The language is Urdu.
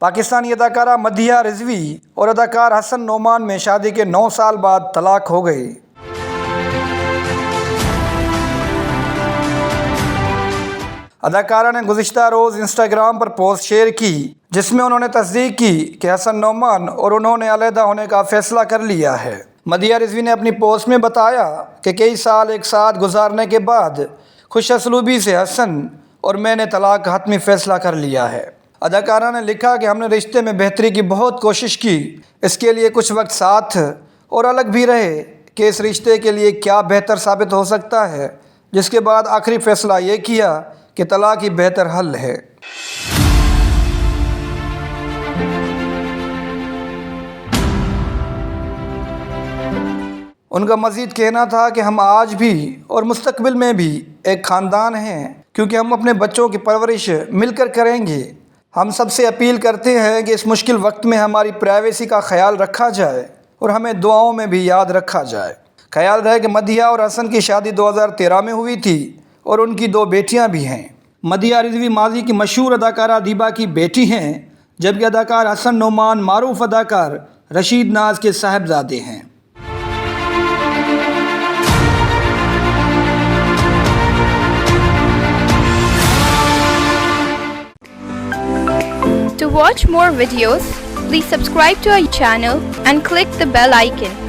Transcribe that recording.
پاکستانی اداکارہ مدیحہ رضوی اور اداکار حسن نعمان میں شادی کے 9 سال بعد طلاق ہو گئی۔ اداکارہ نے گزشتہ روز انسٹاگرام پر پوسٹ شیئر کی جس میں انہوں نے تصدیق کی کہ حسن نعمان اور انہوں نے علیحدہ ہونے کا فیصلہ کر لیا ہے۔ مدیحہ رضوی نے اپنی پوسٹ میں بتایا کہ کئی سال ایک ساتھ گزارنے کے بعد خوش اسلوبی سے حسن اور میں نے طلاق کا حتمی فیصلہ کر لیا ہے۔ اداکارہ نے لکھا کہ ہم نے رشتے میں بہتری کی بہت کوشش کی، اس کے لیے کچھ وقت ساتھ اور الگ بھی رہے کہ اس رشتے کے لیے کیا بہتر ثابت ہو سکتا ہے، جس کے بعد آخری فیصلہ یہ کیا کہ طلاق ہی بہتر حل ہے۔ ان کا مزید کہنا تھا کہ ہم آج بھی اور مستقبل میں بھی ایک خاندان ہیں کیونکہ ہم اپنے بچوں کی پرورش مل کر کریں گے۔ ہم سب سے اپیل کرتے ہیں کہ اس مشکل وقت میں ہماری پرائیویسی کا خیال رکھا جائے اور ہمیں دعاؤں میں بھی یاد رکھا جائے۔ خیال رہے کہ مدیحہ اور حسن کی شادی 2013 میں ہوئی تھی اور ان کی 2 بیٹیاں بھی ہیں۔ مدیحہ رضوی ماضی کی مشہور اداکارہ ادیبہ کی بیٹی ہیں، جبکہ اداکار حسن نعمان معروف اداکار رشید ناز کے صاحبزادے ہیں۔ To watch more videos, please subscribe to our channel and click the bell icon.